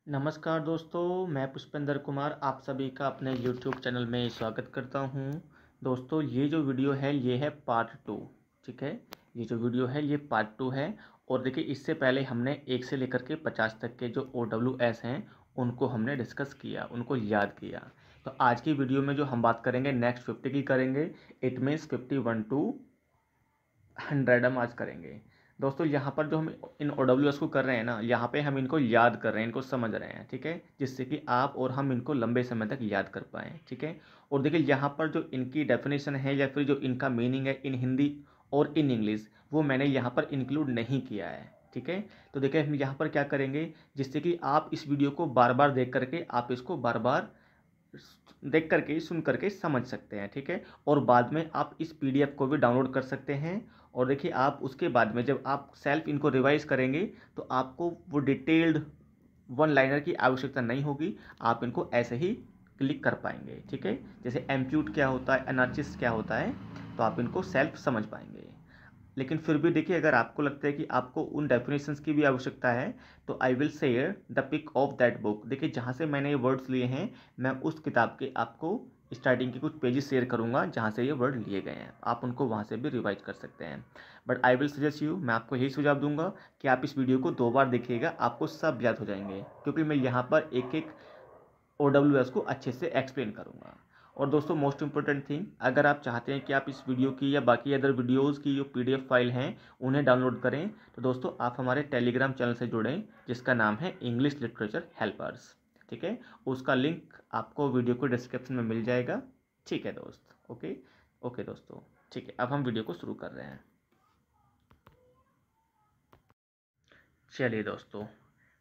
नमस्कार दोस्तों, मैं पुष्पेंद्र कुमार आप सभी का अपने YouTube चैनल में स्वागत करता हूं। दोस्तों, ये जो वीडियो है ये है पार्ट 2। ठीक है, ये जो वीडियो है ये पार्ट 2 है। और देखिए, इससे पहले हमने 1 से लेकर के 50 तक के जो OWS हैं उनको हमने डिस्कस किया, उनको याद किया। तो आज की वीडियो में जो हम बात करेंगे नेक्स्ट 50 की करेंगे। इट मीन्स 51 टू 100 हम आज करेंगे। दोस्तों, यहाँ पर जो हम इन OWS को कर रहे हैं ना, यहाँ पे हम इनको याद कर रहे हैं, इनको समझ रहे हैं। ठीक है, जिससे कि आप और हम इनको लंबे समय तक याद कर पाएँ। ठीक है, और देखिए यहाँ पर जो इनकी डेफिनेशन है या फिर जो इनका मीनिंग है इन हिंदी और इन इंग्लिश, वो मैंने यहाँ पर इंक्लूड नहीं किया है। ठीक है, तो देखिए हम यहाँ पर क्या करेंगे, जिससे कि आप इस वीडियो को बार बार देख करके आप इसको बार बार देख करके सुन करके समझ सकते हैं। ठीक है, और बाद में आप इस PDF को भी डाउनलोड कर सकते हैं। और देखिए, आप उसके बाद में जब आप सेल्फ इनको रिवाइज करेंगे तो आपको वो डिटेल्ड वन लाइनर की आवश्यकता नहीं होगी, आप इनको ऐसे ही क्लिक कर पाएंगे। ठीक है, जैसे एम्प्यूट क्या होता है, एनार्चिस क्या होता है, तो आप इनको सेल्फ समझ पाएंगे। लेकिन फिर भी देखिए, अगर आपको लगता है कि आपको उन डेफिनेशंस की भी आवश्यकता है तो I will share the pic of that book. देखिए, जहाँ से मैंने ये वर्ड्स लिए हैं मैं उस किताब के आपको स्टार्टिंग के कुछ पेजेस शेयर करूँगा जहाँ से ये वर्ड लिए गए हैं, आप उनको वहाँ से भी रिवाइज कर सकते हैं। But I will suggest you, मैं आपको यही सुझाव दूंगा कि आप इस वीडियो को 2 बार देखिएगा, आपको सब याद हो जाएंगे, क्योंकि मैं यहाँ पर एक एक OWS को अच्छे से एक्सप्लेन करूँगा। और दोस्तों, मोस्ट इंपॉर्टेंट थिंग, अगर आप चाहते हैं कि आप इस वीडियो की या बाकी अदर वीडियोज़ की जो PDF फाइल हैं उन्हें डाउनलोड करें, तो दोस्तों आप हमारे टेलीग्राम चैनल से जुड़ें जिसका नाम है इंग्लिश लिटरेचर हेल्पर्स। ठीक है, उसका लिंक आपको वीडियो को डिस्क्रिप्शन में मिल जाएगा। ठीक है दोस्त, ओके ओके दोस्तों, ठीक है, अब हम वीडियो को शुरू कर रहे हैं। चलिए दोस्तों,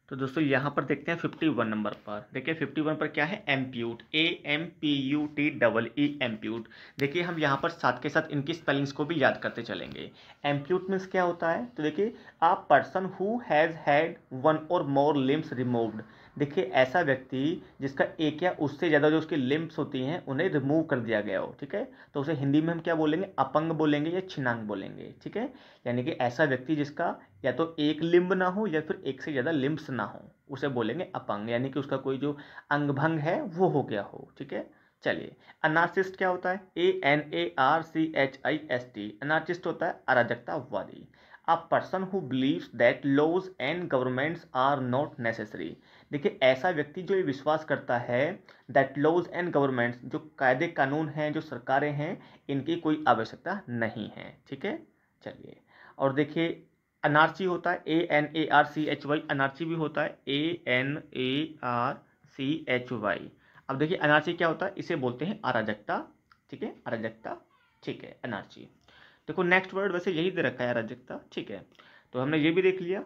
तो दोस्तों यहाँ पर देखते हैं 51 नंबर पर। देखिए 51 पर क्या है, एम्प्यूट, AMPUTEE एम्प्यूट। देखिए हम यहाँ पर साथ के साथ इनकी स्पेलिंग्स को भी याद करते चलेंगे। एम्प्यूट मीन्स क्या होता है, तो देखिए अ person who has had one और मोर लिम्स रिमूव्ड। देखिए ऐसा व्यक्ति जिसका एक या उससे ज़्यादा जो उसकी लिम्स होती हैं उन्हें रिमूव कर दिया गया हो। ठीक है, तो उसे हिंदी में हम क्या बोलेंगे, अपंग बोलेंगे या छिनांग बोलेंगे। ठीक है, यानी कि ऐसा व्यक्ति जिसका या तो एक लिम्ब ना हो या फिर एक से ज़्यादा लिम्ब्स ना हो, उसे बोलेंगे अपंग, यानी कि उसका कोई जो अंग भंग है वो हो गया हो। ठीक है, चलिए अनार्चिस्ट क्या होता है, ANARCHIST। अनार्चिस्ट होता है अराजकतावादी। A person who believes that laws and governments are not necessary. देखिए ऐसा व्यक्ति जो ये विश्वास करता है दैट लॉज एंड गवर्नमेंट्स, जो कायदे कानून हैं, जो सरकारें हैं, इनकी कोई आवश्यकता नहीं है। ठीक है, चलिए, और देखिए अनार्ची होता है ANARCHY, अनार्ची भी होता है ANARCHY। अब देखिए अनार्ची क्या होता है, इसे बोलते हैं अराजकता। ठीक है, अराजकता, ठीक है, अनार्ची। देखो नेक्स्ट वर्ड वैसे यही दे रखा है, अराजकता। ठीक है, तो हमने ये भी देख लिया।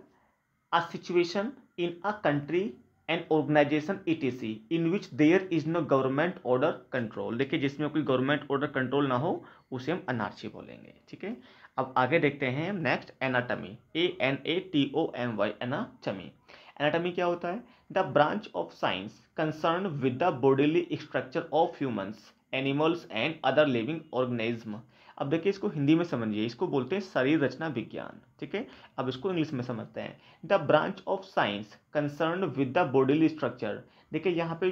a situation in a country an organization etc in which there is no government order control। देखिए जिसमें कोई गवर्नमेंट ऑर्डर कंट्रोल ना हो उसे हम अनार्ची बोलेंगे। ठीक है, अब आगे देखते हैं next, anatomy, ANATOMY, anatomy. Anatomy क्या होता है, the branch of science concern with the bodily structure of humans, animals and other living organism. अब देखिए इसको हिंदी में समझिए, इसको बोलते हैं शरीर रचना विज्ञान। ठीक है, अब इसको इंग्लिश में समझते हैं, the branch of science concern with the bodily structure. देखिए यहाँ पे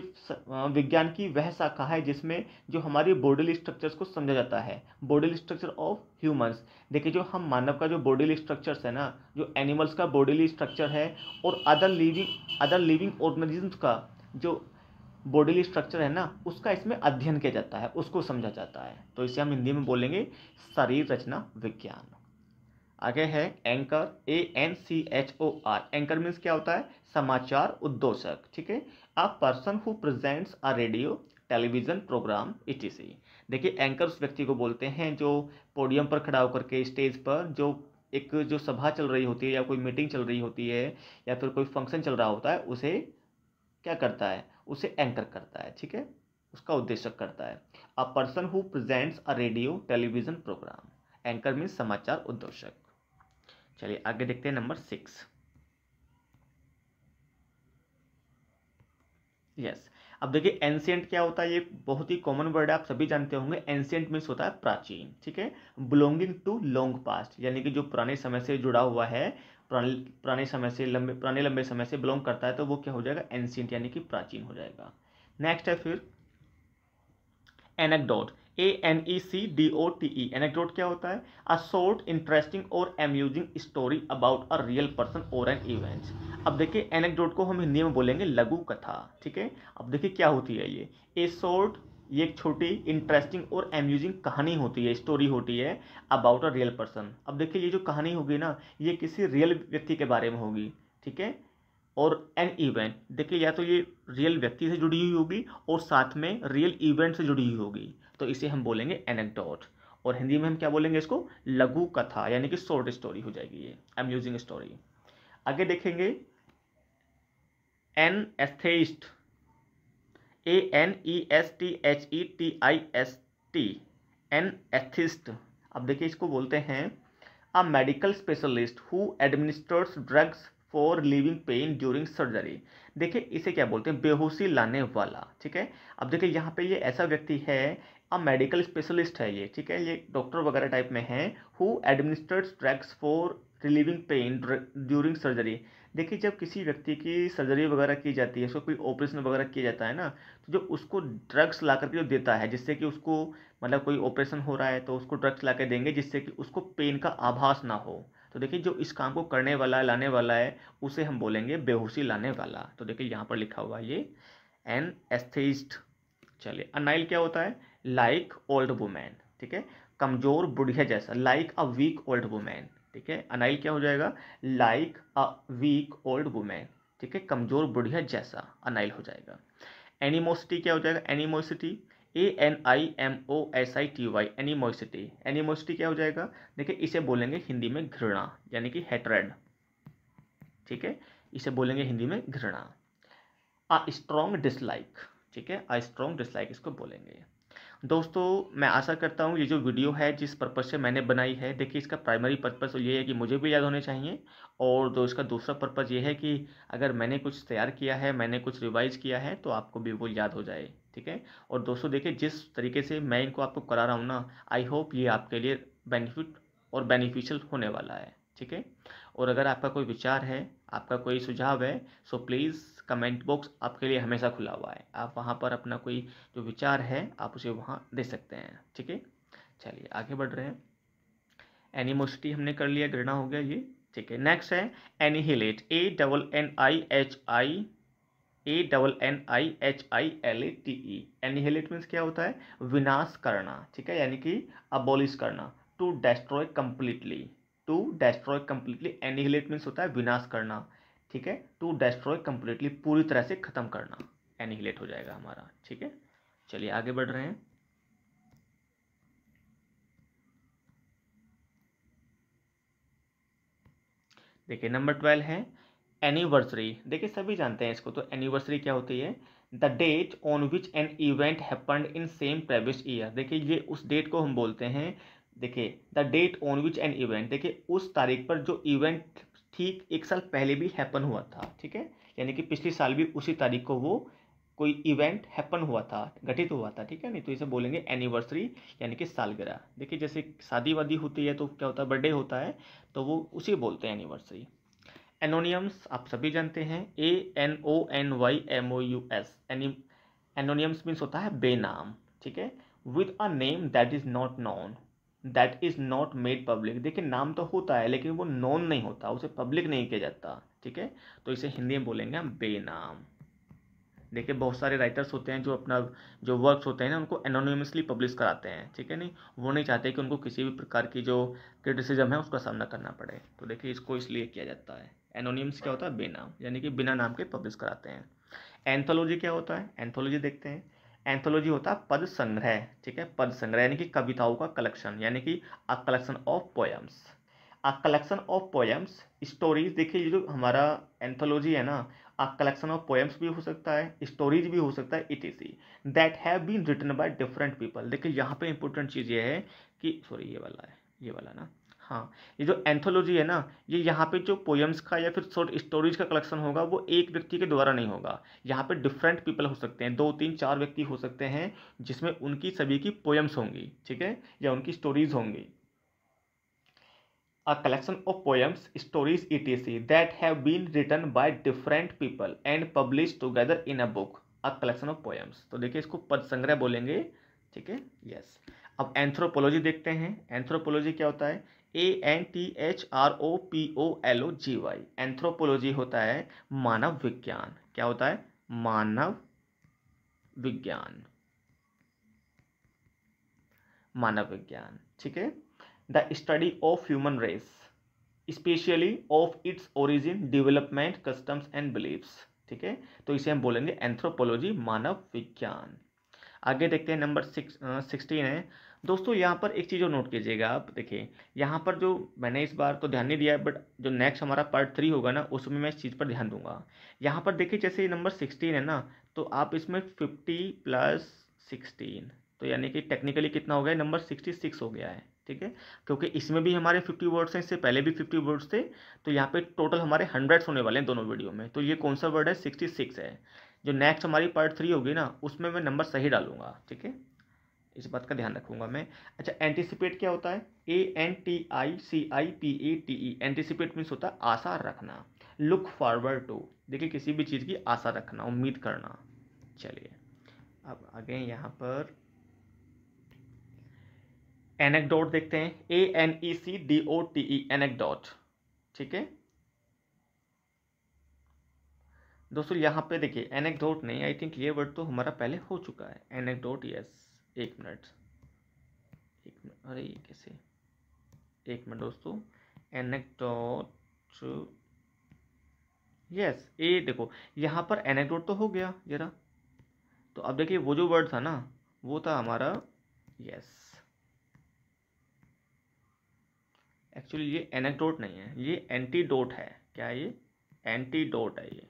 विज्ञान की वह शाखा है जिसमें जो हमारी बॉडीली स्ट्रक्चर्स को समझा जाता है, बॉडीली स्ट्रक्चर ऑफ ह्यूमंस। देखिए जो हम मानव का जो बॉडीली स्ट्रक्चर्स है ना, जो एनिमल्स का बॉडीली स्ट्रक्चर है, और अदर लिविंग ऑर्गेनिजम्स का जो बॉडीली स्ट्रक्चर है ना, उसका इसमें अध्ययन किया जाता है, उसको समझा जाता है, तो इसे हम हिंदी में बोलेंगे शरीर रचना विज्ञान। आगे है एंकर, ANCHOR। एंकर मीन्स क्या होता है, समाचार उद्घोषक। ठीक है, a person who presents a radio television programme etc। देखिए एंकर उस व्यक्ति को बोलते हैं जो पोडियम पर खड़ा होकर के स्टेज पर जो सभा चल रही होती है या कोई मीटिंग चल रही होती है या फिर कोई फंक्शन चल रहा होता है, उसे क्या करता है, उसे एंकर करता है। ठीक है, उसका उद्देश्य करता है। A person who presents a radio television programme, anchor means समाचार उद्घोषक। चलिए आगे देखते हैं नंबर 6। यस, अब देखिए एंशियंट क्या होता है, ये बहुत ही कॉमन वर्ड है, आप सभी जानते होंगे। एंशियंट मीन्स होता है प्राचीन। ठीक है, बिलोंगिंग टू लॉन्ग पास्ट, यानी कि जो पुराने समय से जुड़ा हुआ है, पुराने समय से लंबे समय से बिलोंग करता है तो वो क्या हो जाएगा, एंशियंट यानी कि प्राचीन हो जाएगा। नेक्स्ट है फिर एनेक्डोट, ANECDOTE। एनेक्डोट क्या होता है, अ शॉर्ट इंटरेस्टिंग और amusing story about a real person और एन इवेंट्स। अब देखिए एनेक्डोट को हम हिंदी में बोलेंगे लघु कथा, ठीक है। अब देखिए क्या होती है ये, ए शॉर्ट, ये एक छोटी इंटरेस्टिंग और अम्यूजिंग कहानी होती है, स्टोरी होती है अबाउट अ रियल पर्सन। अब देखिए ये जो कहानी होगी ना, ये किसी रियल व्यक्ति के बारे में होगी, ठीक है। और एन इवेंट, देखिए या तो ये रियल व्यक्ति से जुड़ी हुई होगी और साथ में रियल इवेंट से जुड़ी हुई होगी, तो इसे हम बोलेंगे एनेक्डोट। और हिंदी में हम क्या बोलेंगे इसको, लघु कथा यानी कि शॉर्ट स्टोरी हो जाएगी ये, अम्यूजिंग स्टोरी। आगे देखेंगे एन एस्थेइस्ट, ANESTHETIST, एन एथिस्ट। अब देखिए इसको बोलते हैं a medical specialist who administers drugs for relieving pen during surgery. देखिए इसे क्या बोलते हैं, बेहोशी लाने वाला, ठीक है। अब देखिए यहाँ पे ये ऐसा व्यक्ति है, अ मेडिकल स्पेशलिस्ट है ये, ठीक है, ये डॉक्टर वगैरह टाइप में है। Who administers drugs for relieving pen during surgery. देखिए जब किसी व्यक्ति की सर्जरी वगैरह की जाती है, उसको कोई ऑपरेशन वगैरह किया जाता है ना, तो जो उसको ड्रग्स ला करके जो देता है, जिससे कि उसको मतलब कोई ऑपरेशन हो रहा है तो उसको ड्रग्स ला के देंगे जिससे कि उसको पेन का आभास ना हो। तो देखिए जो इस काम को करने वाला है, लाने वाला है, उसे हम बोलेंगे बेहोशी लाने वाला। तो देखिए यहाँ पर लिखा हुआ है ये एन एस्थेइस्ट। चलिए अनाइल क्या होता है, लाइक ओल्ड वुमेन, ठीक है, कमजोर बुढ़िया जैसा, like a weak old women, ठीक है। अनाइल क्या हो जाएगा, like a weak old women, ठीक है, कमजोर बुढ़िया जैसा अनाइल हो जाएगा। एनिमोसिटी क्या हो जाएगा, एनिमोसिटी, ANIMOSITY, एनिमोसिटी। एनिमोसिटी क्या हो जाएगा, देखिए इसे बोलेंगे हिंदी में घृणा यानी कि हेट्रेड, ठीक है, इसे बोलेंगे हिंदी में घृणा। अ स्ट्रॉन्ग डिसलाइक, ठीक है, अ स्ट्रॉन्ग डिसलाइक इसको बोलेंगे। दोस्तों मैं आशा करता हूँ ये जो वीडियो है जिस पर्पज़ से मैंने बनाई है, देखिए इसका प्राइमरी पर्पज़ ये है कि मुझे भी याद होने चाहिए, और इसका दूसरा पर्पज़ ये है कि अगर मैंने कुछ तैयार किया है, मैंने कुछ रिवाइज किया है, तो आपको भी वो याद हो जाए, ठीक है। और दोस्तों देखिए जिस तरीके से मैं इनको आपको करा रहा हूँ ना, आई होप ये आपके लिए बेनिफिट और बेनिफिशियल होने वाला है, ठीक है। और अगर आपका कोई विचार है, आपका कोई सुझाव है, सो प्लीज़ कमेंट बॉक्स आपके लिए हमेशा खुला हुआ है, आप वहाँ पर अपना कोई जो विचार है आप उसे वहाँ दे सकते हैं, ठीक है। चलिए आगे बढ़ रहे हैं। एनिमोसिटी हमने कर लिया, घृणा हो गया ये, ठीक है। नेक्स्ट है एनिहिलेट, ANNIHILATE। एनिहिलेट मीन्स क्या होता है, विनाश करना, ठीक है, यानी कि अबोलिश करना, to destroy completely, to destroy completely. Annihilate means होता है विनाश करना, ठीक है, टू डेस्ट्रॉय कंप्लीटली, पूरी तरह से खत्म करना, एनिहिलेट हो जाएगा हमारा, ठीक है। चलिए आगे बढ़ रहे हैं। देखिए नंबर 12 है एनिवर्सरी। देखिए सभी जानते हैं इसको, तो एनिवर्सरी क्या होती है, the date on which an event happened in same previous year. देखिए ये उस डेट को हम बोलते हैं, देखिए the date on which an event, देखिए उस तारीख पर जो इवेंट ठीक एक साल पहले भी हैपन हुआ था, ठीक है, यानी कि पिछले साल भी उसी तारीख को वो कोई इवेंट हैपन हुआ था, घटित हुआ था, ठीक है। नहीं तो इसे बोलेंगे एनिवर्सरी यानी कि सालगिरह। देखिए जैसे शादी वादी होती है तो क्या होता है, बर्थडे होता है, तो वो उसे बोलते हैं एनिवर्सरी। एनोनियम्स आप सभी जानते हैं, ANONYMOUS। एनोनियम्स मीन्स होता है बेनाम, ठीक है, with a name that is not known, that is not made public. देखिए नाम तो होता है लेकिन वो नोन नहीं होता, उसे पब्लिक नहीं किया जाता, ठीक है, तो इसे हिंदी में बोलेंगे हम बेनाम। देखिए बहुत सारे राइटर्स होते हैं जो अपना जो वर्क्स होते हैं ना उनको एनोनिमसली पब्लिश कराते हैं, ठीक है, नहीं वो नहीं चाहते कि उनको किसी भी प्रकार की जो क्रिटिसिज्म है उसका सामना करना पड़े, तो देखिए इसको इसलिए किया जाता है। एनोनिम्स क्या होता है, बेनाम, यानी कि बिना नाम के पब्लिश कराते हैं। एंथोलॉजी क्या होता है, एंथोलॉजी देखते हैं। एंथोलॉजी होता है पद संग्रह, ठीक है, पद संग्रह यानी कि कविताओं का कलेक्शन, यानी कि a collection of poems, a collection of poems, stories. देखिए ये जो हमारा एंथोलॉजी है ना, अ कलेक्शन ऑफ पोएम्स भी हो सकता है, स्टोरीज भी हो सकता है, etc, that have been written by different people. देखिए यहाँ पे इंपॉर्टेंट चीज़ ये है कि सॉरी ये वाला है, ये वाला ना, हाँ, ये जो एंथोलॉजी है ना, ये यहाँ पे जो पोएम्स का या फिर शॉर्ट स्टोरीज का कलेक्शन होगा वो एक व्यक्ति के द्वारा नहीं होगा, यहाँ पे डिफरेंट पीपल हो सकते हैं, 2 3 4 व्यक्ति हो सकते हैं जिसमें उनकी सभी की पोएम्स होंगी, ठीक है, या उनकी स्टोरीज होंगी। a collection of poems, stories, etc. that have been written by different people and published together in a book. A collection of poems. तो देखिए इसको पद संग्रह बोलेंगे, ठीक है, यस। अब एंथ्रोपोलॉजी देखते हैं। एंथ्रोपोलॉजी क्या होता है? ANTHROPOLOGY। एंथ्रोपोलॉजी होता है मानव विज्ञान। क्या होता है? मानव विज्ञान। मानव विज्ञान, ठीक है। The study of human race, specially of its origin, development, customs and beliefs, ठीक है। तो इसे हम बोलेंगे एंथ्रोपोलॉजी, मानव विज्ञान। आगे देखते हैं, नंबर 16 है। दोस्तों यहाँ पर एक चीज़ और नोट कीजिएगा आप, देखिए यहाँ पर जो मैंने इस बार तो ध्यान नहीं दिया, बट जो नेक्स्ट हमारा पार्ट 3 होगा ना, उसमें मैं इस चीज़ पर ध्यान दूंगा। यहाँ पर देखिए जैसे नंबर 16 है ना, तो आप इसमें 50 + 16, तो यानी कि टेक्निकली कितना हो गया? नंबर 66 हो गया है, ठीक है। क्योंकि इसमें भी हमारे 50 वर्ड्स हैं, इससे पहले भी 50 वर्ड्स थे, तो यहाँ पे टोटल हमारे 100 होने वाले हैं दोनों वीडियो में। तो ये कौन सा वर्ड है? 66 है। जो नेक्स्ट हमारी पार्ट 3 होगी ना, उसमें मैं नंबर सही डालूंगा, ठीक है, इस बात का ध्यान रखूंगा मैं। अच्छा, एंटिसिपेट क्या होता है? ANTICIPATE। एंटिसिपेट मीन्स होता है आशा रखना। लुक फॉरवर्ड टू, देखिए किसी भी चीज़ की आशा रखना, उम्मीद करना। चलिए अब आगे यहाँ पर एनेक्डोट देखते हैं। ANECDOTE, एनेक्डोट, ठीक है। दोस्तों यहाँ पे देखिए एनेक्डोट नहीं, आई थिंक ये वर्ड तो हमारा पहले हो चुका है। Anecdote, yes. एक मिनट, अरे ये कैसे, एक मिनट दोस्तों। एनेक्डोट, यस, ये देखो यहाँ पर एनेक्डोट तो हो गया जरा। तो अब देखिए वो जो वर्ड था ना, वो था हमारा, यस, एक्चुअली ये एनेक्डोट नहीं है, ये एंटीडोट है। क्या है ये? एंटीडोट है ये,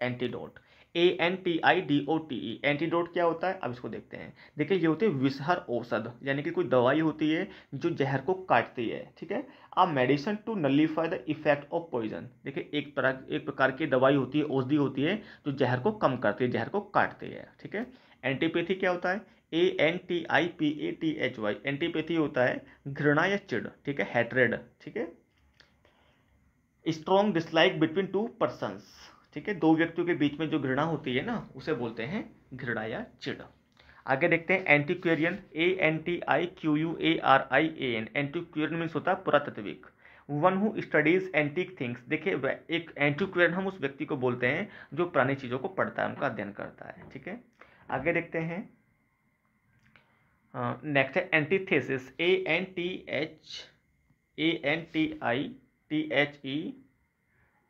एंटीडोट। ANTIDOTE, एंटीडोट क्या होता है? अब इसको देखते हैं। देखिए ये होती है विषहर औषध, यानी कि कोई दवाई होती है जो जहर को काटती है, ठीक है। A medicine to nullify the effect of poison, देखिए एक प्रकार की दवाई होती है, औषधि होती है जो जहर को कम करती है, जहर को काटती है, ठीक है। एंटीपैथी क्या होता है? ANTIPATHY, एंटीपैथी होता है घृणा या चिढ़, ठीक है, हैट्रेड, ठीक है। Strong dislike between two persons, ठीक है, दो व्यक्तियों के बीच में जो घृणा होती है ना, उसे बोलते हैं घृणा या चिढ़। आगे देखते हैं एंटीक्वेरियन। ANTIQUARIAN, एंटीक्वेरियन मीन्स होता है पुरातात्विक। One who studies antique things, देखिए एक एंटीक्वेरियन हम उस व्यक्ति को बोलते हैं जो पुरानी चीज़ों को पढ़ता है, उनका अध्ययन करता है, ठीक है। आगे देखते हैं, नेक्स्ट है एंटीथेसिस।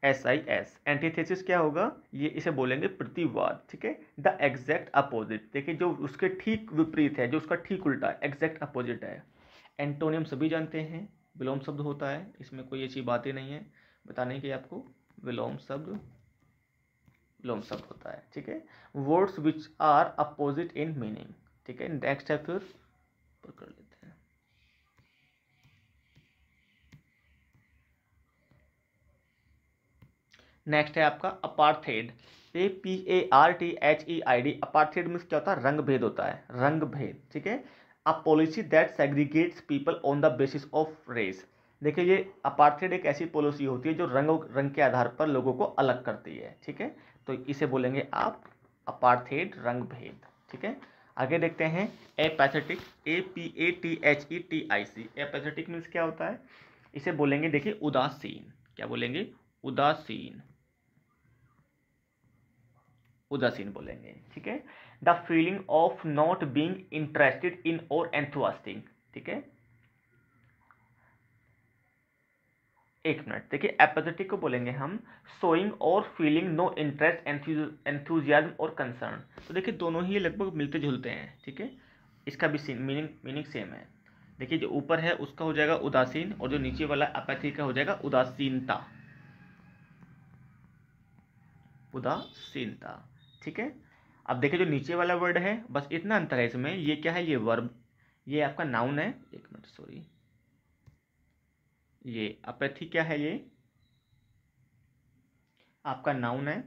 ANTITHESIS, एंटीथेसिस क्या होगा? ये इसे बोलेंगे प्रतिवाद, ठीक है। द एग्जैक्ट अपोजिट, देखिए जो उसके ठीक विपरीत है, जो उसका ठीक उल्टा है, एग्जैक्ट अपोजिट है। एंटोनियम सभी जानते हैं, विलोम शब्द होता है, इसमें कोई ऐसी बात ही नहीं है बताने की आपको। विलोम शब्द, विलोम शब्द होता है, ठीक है। Words which are opposite in meaning, ठीक है। नेक्स्ट है फिर कर लेते हैं, नेक्स्ट है आपका अपार्थेड। APARTHEID, अपार्थेड मीन्स क्या होता है? रंग भेद होता है, रंग भेद, ठीक है। A policy that segregates people on the basis of race, देखिए ये अपार्थेड एक ऐसी पॉलिसी होती है जो रंग के आधार पर लोगों को अलग करती है, ठीक है। तो इसे बोलेंगे आप अपार्थेड, रंग भेद, ठीक है। आगे देखते हैं एपैथेटिक। APATHETIC, एपैथेटिक मीन्स क्या होता है? इसे बोलेंगे देखिए उदासीन। क्या बोलेंगे? उदासीन, उदासीन बोलेंगे, ठीक है। The feeling of not being interested in और एंथुआस्टिक, ठीक है। एक मिनट, देखिए एपैथेटिक को बोलेंगे हम शोइंग और फीलिंग नो इंटरेस्ट, एंथुजियाज्म और कंसर्न। तो देखिए दोनों ही लगभग मिलते जुलते हैं, ठीक है। इसका भी मीनिंग सेम है। देखिए जो ऊपर है उसका हो जाएगा उदासीन, और जो नीचे वाला एपैथी का हो जाएगा उदासीनता, उदासीनता, ठीक है। अब देखिए जो नीचे वाला वर्ड है, बस इतना अंतर है इसमें, ये क्या है? ये वर्ब, ये आपका नाउन है। एक मिनट, सॉरी, ये अपैथी क्या है? ये आपका नाउन है,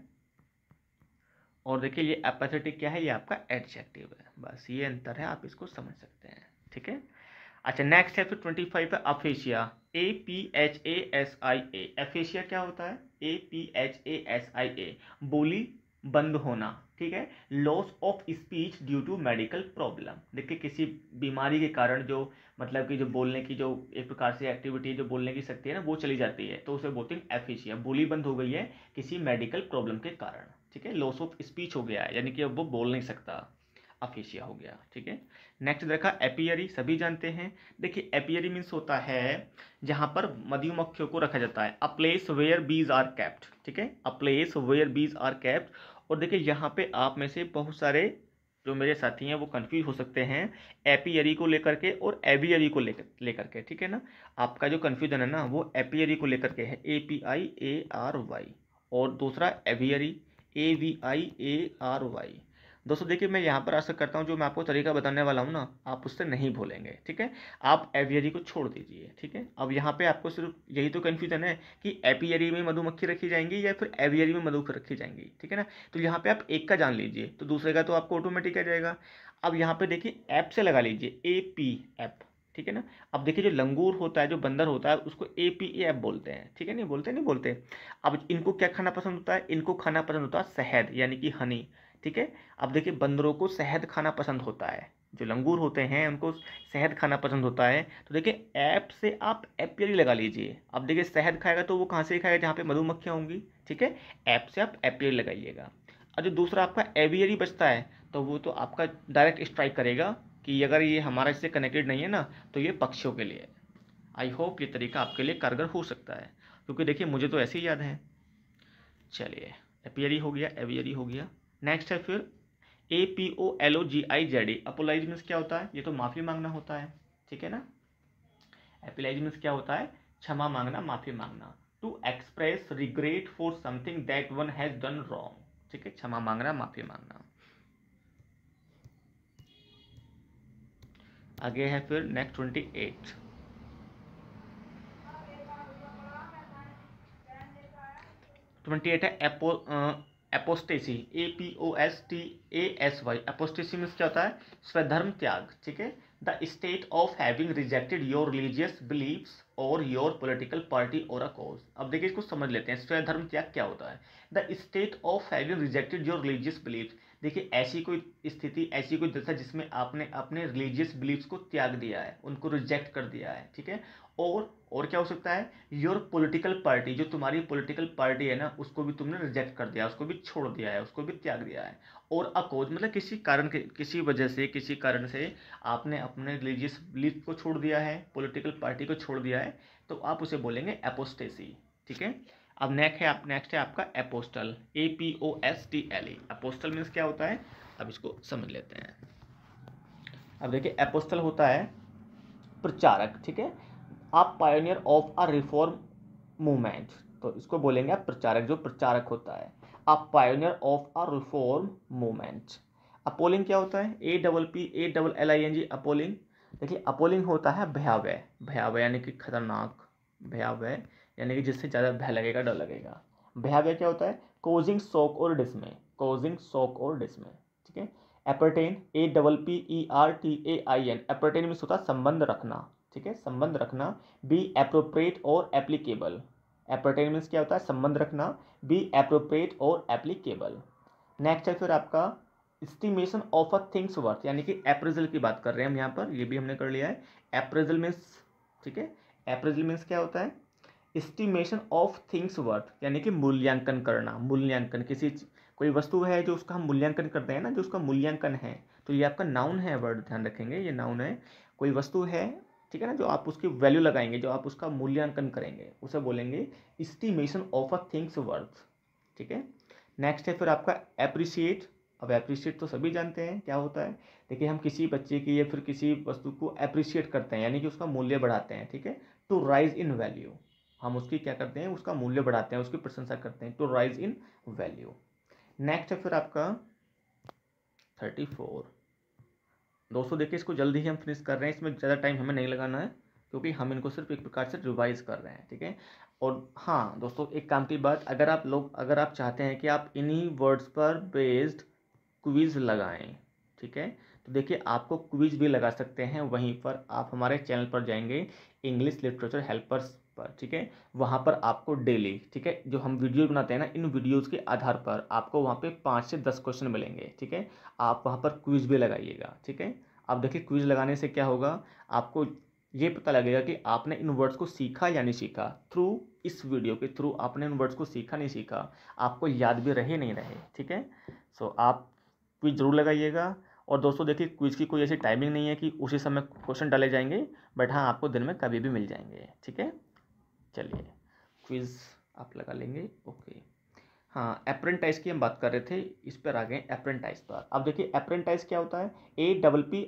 और देखिए ये एपैथेटिक क्या है? ये आपका एडजेक्टिव है। बस ये अंतर है, आप इसको समझ सकते हैं, ठीक है। अच्छा नेक्स्ट है फिर 25 है अफेशिया, APHASIA। एफेशिया क्या होता है? APHASIA, बोली बंद होना, ठीक है। Loss of speech due to medical problem, देखिए किसी बीमारी के कारण जो मतलब कि जो बोलने की जो एक प्रकार से एक्टिविटी जो बोलने की शक्ति है ना वो चली जाती है, तो उसे बोलते हैं एफेशिया, बोली बंद हो गई है किसी मेडिकल प्रॉब्लम के कारण, ठीक है। लॉस ऑफ स्पीच हो गया है यानी कि अब वो बोल नहीं सकता, अफेशिया हो गया, ठीक है। नेक्स्ट देखा एपियरी, सभी जानते हैं। देखिए एपियरी मीन्स होता है जहां पर मधुमक्खियों को रखा जाता है, अ place where bees are kept, ठीक है, अ place where bees are kept. और देखिए यहाँ पे आप में से बहुत सारे जो मेरे साथी हैं वो कंफ्यूज हो सकते हैं एपियरी को लेकर के और एवियरी को लेकर के, ठीक है ना। आपका जो कंफ्यूजन है ना वो एपियरी को लेकर के है, APIARY, और दूसरा एवियरी, AVIARY। दोस्तों देखिए मैं यहाँ पर आशा करता हूँ जो मैं आपको तरीका बताने वाला हूँ ना आप उससे नहीं भूलेंगे, ठीक है। आप एवियरी को छोड़ दीजिए, ठीक है। अब यहाँ पे आपको सिर्फ यही तो कन्फ्यूजन है कि एपियरी में मधुमक्खी रखी जाएंगी या फिर एवियरी में मधुमक्खी रखी जाएंगी, ठीक है ना। तो यहाँ पे आप एक का जान लीजिए तो दूसरे का तो आपको ऑटोमेटिक आ जाएगा। अब यहाँ पे देखिए ऐप से लगा लीजिए, AP ऐप, ठीक है ना। अब देखिए जो लंगूर होता है जो बंदर होता है उसको APA ऐप बोलते हैं, ठीक है, नहीं बोलते। अब इनको क्या खाना पसंद होता है? इनको खाना पसंद होता है शहद यानी कि हनी, ठीक है। अब देखिए बंदरों को शहद खाना पसंद होता है, जो लंगूर होते हैं उनको शहद खाना पसंद होता है। तो देखिए ऐप से आप एपियरी लगा लीजिए। अब देखिए शहद खाएगा तो वो कहाँ से खाएगा? जहाँ पे मधुमक्खियाँ होंगी, ठीक है। ऐप से आप एपियरी लगाइएगा। और जो दूसरा आपका एवियरी बचता है तो वो तो आपका डायरेक्ट स्ट्राइक करेगा कि अगर ये हमारा इससे कनेक्टेड नहीं है ना तो ये पक्षियों के लिए। आई होप ये तरीका आपके लिए कारगर हो सकता है, क्योंकि देखिए मुझे तो ऐसे ही याद है। चलिए एपियरी हो गया, एवियरी हो गया। नेक्स्ट है फिर APOLOGIZE, अपोलाइज मीन्स क्या होता है? ये तो माफ़ी मांगना होता है, ठीक है ना। एपिलाइज मीन्स क्या होता है? क्षमा मांगना, माफ़ी मांगना। To express regret for something that one has done wrong, ठीक है, क्षमा मांगना, माफ़ी मांगना। आगे है फिर नेक्स्ट 28। 28 है एपोस्टेसी, APOSTASY। एपोस्टेसी मीन्स क्या होता है? स्वधर्म त्याग, ठीक है। The state of having rejected your religious beliefs और योर पॉलिटिकल पार्टी और अ कॉज। अब देखिए इसको समझ लेते हैं, स्वधर्म त्याग क्या होता है? The state of having rejected your religious beliefs, देखिए ऐसी कोई स्थिति, ऐसी कोई दशा जिसमें आपने अपने रिलीजियस बिलीव्स को त्याग दिया है, उनको रिजेक्ट कर दिया है, ठीक है। और क्या हो सकता है? योर पॉलिटिकल पार्टी, जो तुम्हारी पॉलिटिकल पार्टी है ना उसको भी तुमने रिजेक्ट कर दिया, उसको भी छोड़ दिया है, उसको भी त्याग दिया है। और अकोज मतलब किसी कारण के, किसी वजह से, किसी कारण से आपने अपने रिलीजियस बिलीफ को छोड़ दिया है, पॉलिटिकल पार्टी को छोड़ दिया है, तो आप उसे बोलेंगे एपोस्टेसी, ठीक है। अब नेक्स्ट है आपका एपोस्टल, APOSTLE। एपोस्टल मीन्स क्या होता है? अब इसको समझ लेते हैं। अब देखिए एपोस्टल होता है प्रचारक, ठीक है। आप pioneer of a reform movement, तो इसको बोलेंगे आप प्रचारक, जो प्रचारक होता है। आप pioneer of a reform movement. Appalling क्या होता है? APPALLING, अपोलिंग। देखिए अपोलिंग होता है भयावह, भयावह यानी कि खतरनाक, भयावह यानी कि जिससे ज़्यादा भय लगेगा, डर लगेगा। भयावह क्या होता है? कोजिंग शॉक और डिसमे, कोजिंग शॉक और डिसमे, ठीक है। एपर्टेन, APPERTAIN, एपर्टेन मीन्स होता है संबंध रखना, ठीक है, संबंध रखना। बी एप्रोप्रिएट और एप्लीकेबल, एपर्टेन मीन्स क्या होता है? संबंध रखना। बी एप्रोप्रिएट और एप्लीकेबल। नेक्स्ट है फिर आपका estimation of a things worth, यानी कि अप्रेजल की बात कर रहे हैं हम यहाँ पर, ये भी हमने कर लिया है। अप्रेजल मीन्स, ठीक है, अप्रेजल मीन्स क्या होता है? एस्टिमेशन ऑफ थिंग्स वर्थ, यानी कि मूल्यांकन करना, मूल्यांकन किसी कोई वस्तु है जो उसका हम मूल्यांकन करते हैं ना, जो उसका मूल्यांकन है, तो ये आपका नाउन है, वर्ड ध्यान रखेंगे, ये नाउन है। कोई वस्तु है, ठीक है ना, जो आप उसकी वैल्यू लगाएंगे, जो आप उसका मूल्यांकन करेंगे, उसे बोलेंगे estimation of a things worth, ठीक है। नेक्स्ट है फिर आपका एप्रिशिएट। अब एप्रिशिएट तो सभी जानते हैं क्या होता है। देखिए हम किसी बच्चे की या फिर किसी वस्तु को अप्रिशिएट करते हैं, यानी कि उसका मूल्य बढ़ाते हैं, ठीक है। टू राइज इन वैल्यू, हम उसकी क्या करते हैं? उसका मूल्य बढ़ाते हैं, उसकी प्रशंसा करते हैं, to rise in value. Next है फिर आपका 34। दोस्तों देखिए इसको जल्दी ही हम फिनिश कर रहे हैं, इसमें ज़्यादा टाइम हमें नहीं लगाना है, क्योंकि हम इनको सिर्फ एक प्रकार से रिवाइज कर रहे हैं, ठीक है। और हाँ दोस्तों एक काम की बात, अगर आप चाहते हैं कि आप इन्हीं वर्ड्स पर बेस्ड क्विज लगाएं, ठीक है, तो देखिए आपको क्विज भी लगा सकते हैं वहीं पर, आप हमारे चैनल पर जाएंगे इंग्लिश लिटरेचर हेल्पर्स पर, ठीक है। वहाँ पर आपको डेली, ठीक है, जो हम वीडियो बनाते हैं ना, इन वीडियोज़ के आधार पर आपको वहाँ पे 5 से 10 क्वेश्चन मिलेंगे, ठीक है। आप वहाँ पर क्विज भी लगाइएगा, ठीक है। अब देखिए क्विज लगाने से क्या होगा, आपको ये पता लगेगा कि आपने इन वर्ड्स को सीखा या नहीं सीखा। थ्रू इस वीडियो के थ्रू आपने इन वर्ड्स को सीखा नहीं सीखा, आपको याद भी रहे नहीं रहे, ठीक है। सो आप क्विज ज़रूर लगाइएगा। और दोस्तों देखिए क्विज की कोई ऐसी टाइमिंग नहीं है कि उसी समय क्वेश्चन डाले जाएंगे, बट हाँ आपको दिन में कभी भी मिल जाएंगे, ठीक है। चलिए क्विज आप लगा लेंगे, ओके। हाँ, अप्रेंटाइज की हम बात कर रहे थे, इस पर आ गए अप्रेंटाइज पर। अब देखिए अप्रेंटाइज क्या होता है, APPRENTICE।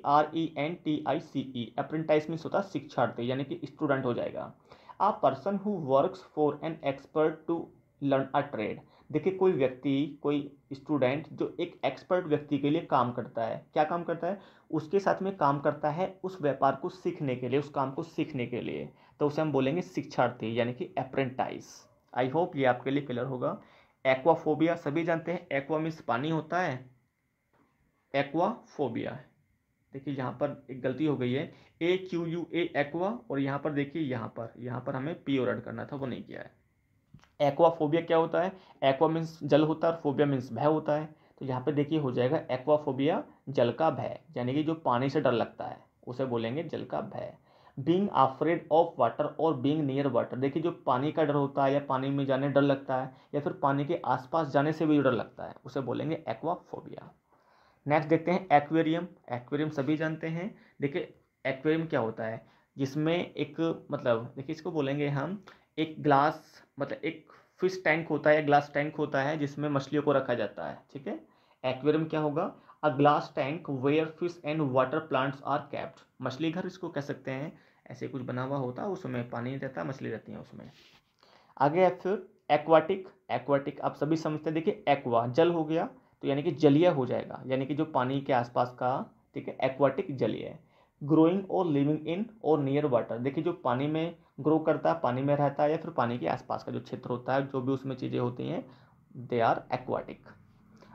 अप्रेंटाइज मीन्स होता है शिक्षार्थी, यानी कि स्टूडेंट हो जाएगा। A person who works for an expert to learn a trade. देखिए कोई व्यक्ति, कोई स्टूडेंट जो एक एक्सपर्ट व्यक्ति के लिए काम करता है, क्या काम करता है, उसके साथ में काम करता है उस व्यापार को सीखने के लिए, उस काम को सीखने के लिए, तो उसे हम बोलेंगे शिक्षार्थी, यानी कि अप्रेंटाइज। आई होप ये आपके लिए क्लियर होगा। एक्वाफोबिया सभी जानते हैं, एक्वा मीन्स पानी होता है, एक्वाफोबिया। देखिए यहाँ पर एक गलती हो गई है, AQUA एक्वा, और यहाँ पर देखिए यहाँ पर हमें पी और ऐड करना था, वो नहीं किया है। एक्वाफोबिया क्या होता है, एक्वा मीन्स जल होता है और फोबिया मीन्स भय होता है। तो यहाँ पे देखिए हो जाएगा एक्वाफोबिया, जल का भय, यानी कि जो पानी से डर लगता है उसे बोलेंगे जल का भय। बींग अफ्रेड ऑफ वाटर और बींग नियर वाटर, देखिए जो पानी का डर होता है या पानी में जाने डर लगता है या फिर पानी के आसपास जाने से भी डर लगता है, उसे बोलेंगे एक्वाफोबिया। नेक्स्ट देखते हैं एक्वेरियम। एक्वेरियम सभी जानते हैं। देखिए एक्वेरियम क्या होता है, जिसमें एक, मतलब देखिए इसको बोलेंगे हम एक ग्लास, मतलब एक फिश टैंक होता है या ग्लास टैंक होता है जिसमें मछलियों को रखा जाता है, ठीक है। एक्वेरियम क्या होगा, a glass tank where fish and water plants are kept. मछली घर इसको कह सकते हैं, ऐसे कुछ बना हुआ होता है, उसमें पानी रहता है, मछली रहती है उसमें। आगे है फिर एक्वाटिक। एक्वाटिक आप सभी समझते हैं, देखिए एक्वा जल हो गया, तो यानी कि जलीय हो जाएगा, यानी कि जो पानी के आसपास का, ठीक है, एक्वाटिक जलीय। ग्रोइंग और लिविंग इन और नियर वाटर, देखिए जो पानी में ग्रो करता है, पानी में रहता है, या फिर पानी के आसपास का जो क्षेत्र होता है, जो भी उसमें चीज़ें होती हैं, दे आर एक्वाटिक।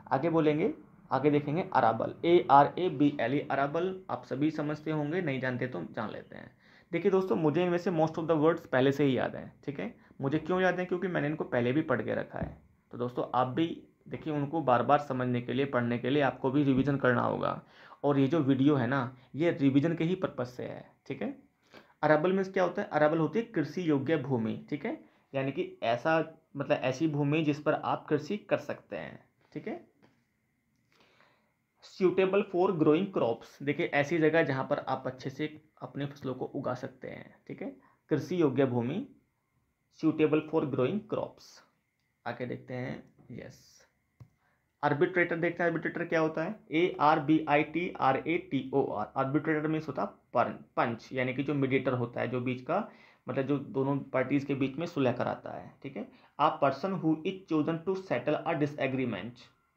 आगे बोलेंगे, आगे देखेंगे अराबल, ARABLE। अराबल आप सभी समझते होंगे, नहीं जानते तो जान लेते हैं। देखिए दोस्तों मुझे इनमें से मोस्ट ऑफ द वर्ड्स पहले से ही याद हैं, ठीक है। मुझे क्यों याद है, क्योंकि मैंने इनको पहले भी पढ़ के रखा है। तो दोस्तों आप भी देखिए उनको बार बार समझने के लिए, पढ़ने के लिए आपको भी रिवीजन करना होगा। और ये जो वीडियो है ना, ये रिवीजन के ही पर्पज़ से है, ठीक है। अराबल मीन्स क्या होता है, अराबल होती है कृषि योग्य भूमि, ठीक है, यानी कि ऐसा, मतलब ऐसी भूमि जिस पर आप कृषि कर सकते हैं, ठीक है। सूटेबल फॉर ग्रोइंग क्रॉप्स, देखिए ऐसी जगह जहाँ पर आप अच्छे से अपने फसलों को उगा सकते हैं, ठीक है। कृषि योग्य भूमि, सूटेबल फॉर ग्रोइंग क्रॉप्स। आगे देखते हैं, यस। आर्बिट्रेटर देखते हैं, आर्बिट्रेटर क्या होता है, ARBITRATOR। आर्बिट्रेटर मीन्स होता है पंच, यानी कि जो मीडिएटर होता है, जो बीच का, मतलब जो दोनों पार्टीज के बीच में सुलह कराता है, ठीक है। A person who is chosen to settle a disagreement,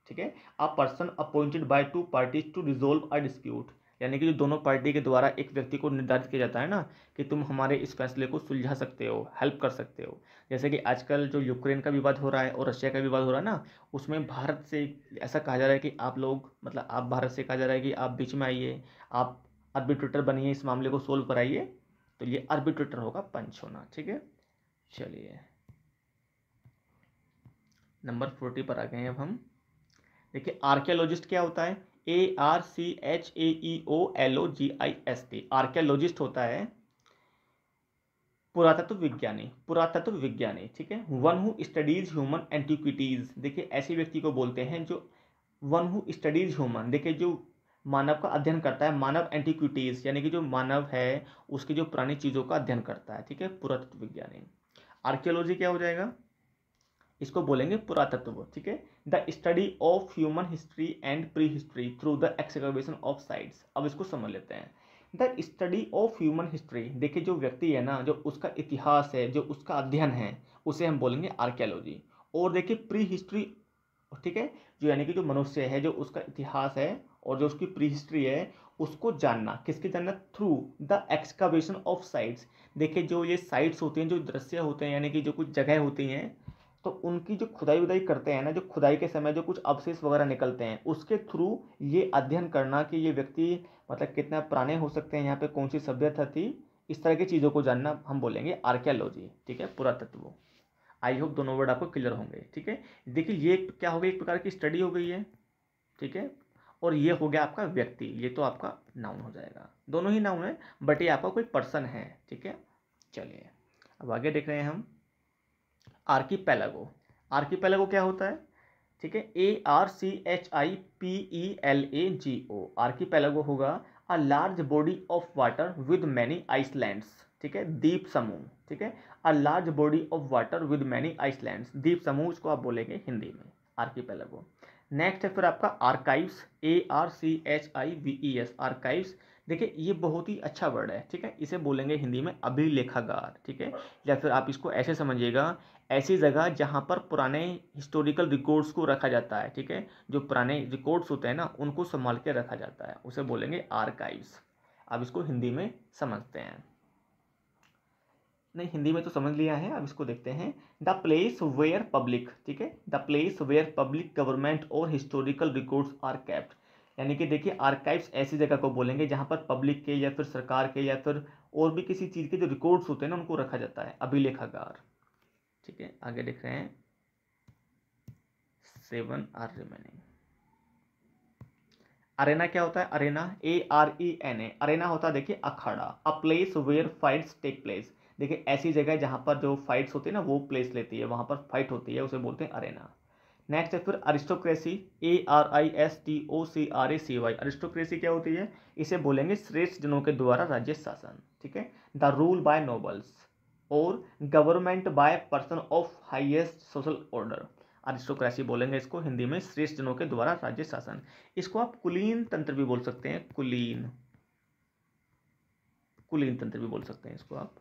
ठीक है। A person appointed by two parties to resolve a dispute, यानी कि जो दोनों पार्टी के द्वारा एक व्यक्ति को निर्धारित किया जाता है ना, कि तुम हमारे इस फैसले को सुलझा सकते हो, हेल्प कर सकते हो। जैसे कि आजकल जो यूक्रेन का विवाद हो रहा है और रशिया का विवाद हो रहा है ना, उसमें भारत से ऐसा कहा जा रहा है कि आप लोग, मतलब आप भारत से कहा जा रहा है कि आप बीच में आइए, आप आर्बिट्रेटर बनिए, इस मामले को सोल्व कराइए। तो ये आर्बिट्रेटर होगा, पंच होना, ठीक है। चलिए नंबर 40 पर आ गए हैं अब हम। देखिए आर्कियोलॉजिस्ट क्या होता है, ARCHAEOLOGIST। आर्कियोलॉजिस्ट होता है पुरातत्व विज्ञानी, पुरातत्व विज्ञानी, ठीक है। One who studies human antiquities, देखिए ऐसे व्यक्ति को बोलते हैं जो वन हु स्टडीज ह्यूमन, देखिए जो मानव का अध्ययन करता है, मानव एंटिक्विटीज, यानी कि जो मानव है उसकी जो पुरानी चीज़ों का अध्ययन करता है, ठीक है, पुरातत्व विज्ञानी। आर्कियोलॉजी क्या हो जाएगा, इसको बोलेंगे पुरातत्व, ठीक है। The study of human history and pre history through the excavation of sites. अब इसको समझ लेते हैं। The study of human history, देखिए जो व्यक्ति है ना, जो उसका इतिहास है, जो उसका अध्ययन है, उसे हम बोलेंगे आर्कियोलॉजी। और देखिए प्री हिस्ट्री, ठीक है, जो यानी कि जो मनुष्य है, जो उसका इतिहास है और जो उसकी प्री हिस्ट्री है, उसको जानना, किसके जानना, through the excavation of sites. देखिए जो ये साइट्स होती हैं, जो दृश्य होते हैं, यानी कि जो कुछ जगह होती हैं, तो उनकी जो खुदाई वुदाई करते हैं ना, जो खुदाई के समय जो कुछ अवशेष वगैरह निकलते हैं, उसके थ्रू ये अध्ययन करना कि ये व्यक्ति मतलब कितना पुराने हो सकते हैं, यहाँ पे कौन सी सभ्यता थी, इस तरह की चीज़ों को जानना हम बोलेंगे आर्कियोलॉजी। ठीक है, पुरातत्व। आई होप दोनों वर्ड आपको क्लियर होंगे। ठीक है, देखिए ये क्या हो गई, एक प्रकार की स्टडी हो गई है। ठीक है, और ये हो गया आपका व्यक्ति, ये तो आपका नाउन हो जाएगा, दोनों ही नाउन है बट ये आपका कोई पर्सन है। ठीक है, चलिए अब आगे देख रहे हैं हम आर्कीपेलागो। आर्कीपेलागो क्या होता है? ठीक है, ARCHIPELAGO। आर्कीपेलागो होगा a large body of water with many islands. ठीक है, द्वीप समूह। ठीक है, a large body of water with many islands, द्वीप समूह इसको आप बोलेंगे हिंदी में आर्कीपेलागो। नेक्स्ट है फिर आपका आर्काइव्स, ARCHIVES, आर्काइव्स। देखिए ये बहुत ही अच्छा वर्ड है। ठीक है, इसे बोलेंगे हिंदी में अभिलेखागार। ठीक है, या फिर आप इसको ऐसे समझिएगा, ऐसी जगह जहाँ पर पुराने हिस्टोरिकल रिकॉर्ड्स को रखा जाता है। ठीक है, जो पुराने रिकॉर्ड्स होते हैं ना, उनको संभाल के रखा जाता है, उसे बोलेंगे आर्काइव्स। अब इसको हिंदी में समझते हैं। नहीं, हिंदी में तो समझ लिया है, अब इसको देखते हैं। द प्लेस वेयर पब्लिक, ठीक है, the place where public government और हिस्टोरिकल रिकॉर्ड्स आर केप्ट। यानी कि देखिए आर्काइव्स ऐसी जगह को बोलेंगे जहाँ पर पब्लिक के या फिर सरकार के या फिर और भी किसी चीज़ के जो रिकॉर्ड्स होते हैं ना, उनको रखा जाता है, अभिलेखागार। ठीक है, आगे देख रहे हैं 7 आर रिमेनिंग। अरेना क्या होता है? अरेना, ARENA, अरेना होता है देखिए अखाड़ा। A place where fights take place. देखिए ऐसी जगह जहाँ पर जो फाइट्स होती है ना, वो प्लेस लेती है, वहाँ पर फाइट होती है, उसे बोलते हैं अरेना। नेक्स्ट है फिर अरिस्टोक्रेसी, ARISTOCRACY। अरिस्टोक्रेसी क्या होती है? इसे बोलेंगे श्रेष्ठ जनों के द्वारा राज्य शासन। ठीक है, द रूल बाय नोबल्स और government by person of highest social order. Aristocracy बोलेंगे इसको हिंदी में, श्रेष्ठ जनों के द्वारा राज्य शासन। इसको आप कुलीन तंत्र भी बोल सकते हैं, कुलीन, कुलीन तंत्र भी बोल सकते हैं इसको आप।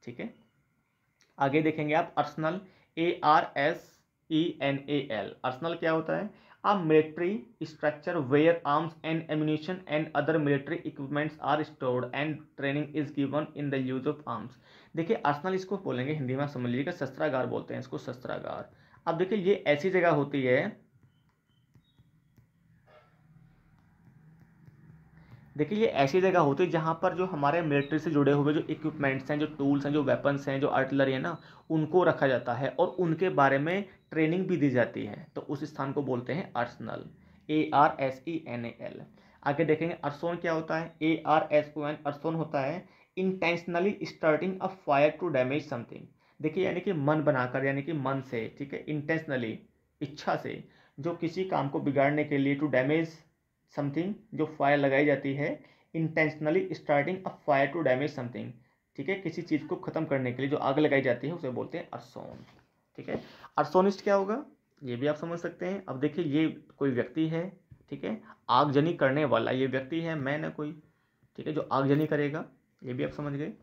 ठीक है, आगे देखेंगे आप अर्सनल, ARSENAL। अर्सनल क्या होता है? A military structure where arms and ammunition and other military equipments are stored and training is given in the use of arms. देखिए अर्सनल इसको बोलेंगे हिंदी में, समझ लीजिएगा शस्त्रागार बोलते हैं इसको, शस्त्रागार। अब देखिए ये ऐसी जगह होती है, देखिए ये ऐसी जगह होती है जहाँ पर जो हमारे मिलिट्री से जुड़े हुए जो इक्विपमेंट्स हैं, जो टूल्स हैं, जो वेपन्स हैं, जो आर्टिलरी है ना, उनको रखा जाता है और उनके बारे में ट्रेनिंग भी दी जाती है, तो उस स्थान को बोलते हैं आर्सनल, ARSENAL। आगे देखेंगे अर्सोन क्या होता है? ARSON, अर्सोन होता है intentionally starting a fire to damage something. देखिए यानी कि मन बनाकर, यानी कि मन से, ठीक है, इंटेंशनली, इच्छा से, जो किसी काम को बिगाड़ने के लिए, टू डैमेज समथिंग, जो फायर लगाई जाती है, intentionally starting a fire to damage something. ठीक है, किसी चीज़ को खत्म करने के लिए जो आग लगाई जाती है उसे बोलते हैं अर्सोन। ठीक है, अर्सोनिस्ट क्या होगा ये भी आप समझ सकते हैं। अब देखिए ये कोई व्यक्ति है, ठीक है, आगजनी करने वाला ये व्यक्ति है, मैं ना कोई, ठीक है, जो आगजनी करेगा, ये भी आप समझ गए।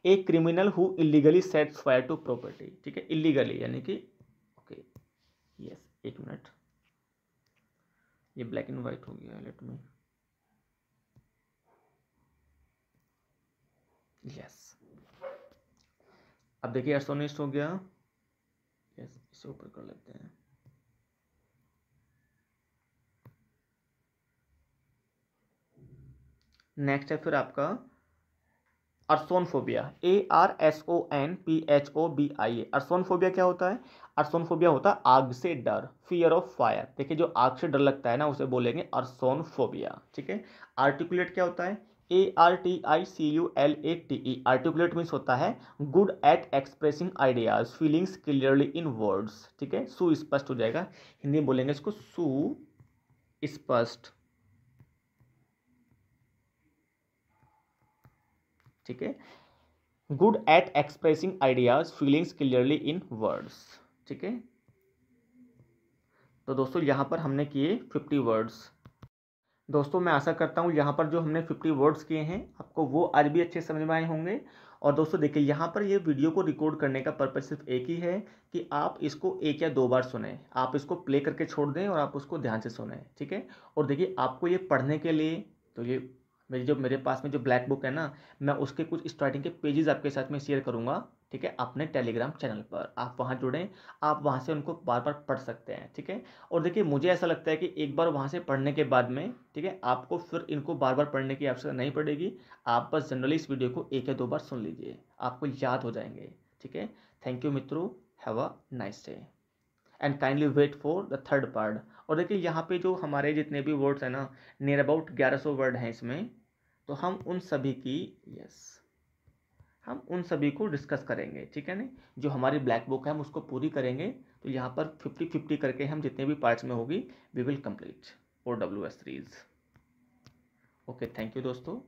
A criminal who illegally sets fire to property. ठीक है, इलीगली यानी कि, ओके यस, एक मिनट, ये ब्लैक एंड व्हाइट हो गया, लेट मी, यस। अब देखिए एस्टोनिस्ट हो गया, यस, इसे ऊपर कर लेते हैं। नेक्स्ट है फिर आपका अर्सोनफोबिया, ARSONPHOBIA। अर्सोनफोबिया क्या होता है? अर्सोनफोबिया होता है आग से डर, फियर ऑफ फायर। देखिए जो आग से डर लगता है ना, उसे बोलेंगे अर्सोनफोबिया। ठीक है, आर्टिकुलेट क्या होता है? ARTICULATE। आर्टिकुलेट मीन्स होता है good at expressing ideas feelings clearly in words. ठीक है, सुस्पष्ट हो जाएगा, हिंदी में बोलेंगे इसको सुस्पष्ट। ठीक है, good at expressing ideas feelings clearly in words. ठीक है, तो दोस्तों यहाँ पर हमने किए 50 वर्ड्स। दोस्तों मैं आशा करता हूँ यहाँ पर जो हमने 50 वर्ड्स किए हैं आपको वो आज भी अच्छे समझ में आए होंगे। और दोस्तों देखिए यहाँ पर ये वीडियो को रिकॉर्ड करने का पर्पज़ सिर्फ एक ही है कि आप इसको 1 या 2 बार सुने, आप इसको प्ले करके छोड़ दें और आप उसको ध्यान से सुने। ठीक है, और देखिए आपको ये पढ़ने के लिए, तो ये मेरे पास में जो ब्लैक बुक है ना, मैं उसके कुछ स्टार्टिंग के पेजेस आपके साथ में शेयर करूँगा। ठीक है, अपने टेलीग्राम चैनल पर आप वहाँ जुड़ें, आप वहाँ से उनको बार बार पढ़ सकते हैं। ठीक है, और देखिए मुझे ऐसा लगता है कि एक बार वहाँ से पढ़ने के बाद में, ठीक है, आपको फिर इनको बार बार पढ़ने की आवश्यकता नहीं पड़ेगी। आप बस जनरली इस वीडियो को एक या दो बार सुन लीजिए, आपको याद हो जाएंगे। ठीक है, थैंक यू मित्रों, have a nice day and kindly wait for the third part. और देखिए यहाँ पे जो हमारे जितने भी वर्ड्स हैं ना, नियर अबाउट 1100 वर्ड हैं इसमें, तो हम उन सभी की, यस, हम उन सभी को डिस्कस करेंगे। ठीक है ना, जो हमारी ब्लैक बुक है हम उसको पूरी करेंगे। तो यहाँ पर 50-50 करके हम जितने भी पार्ट्स में होगी we will complete OWS series. Okay, thank you दोस्तों।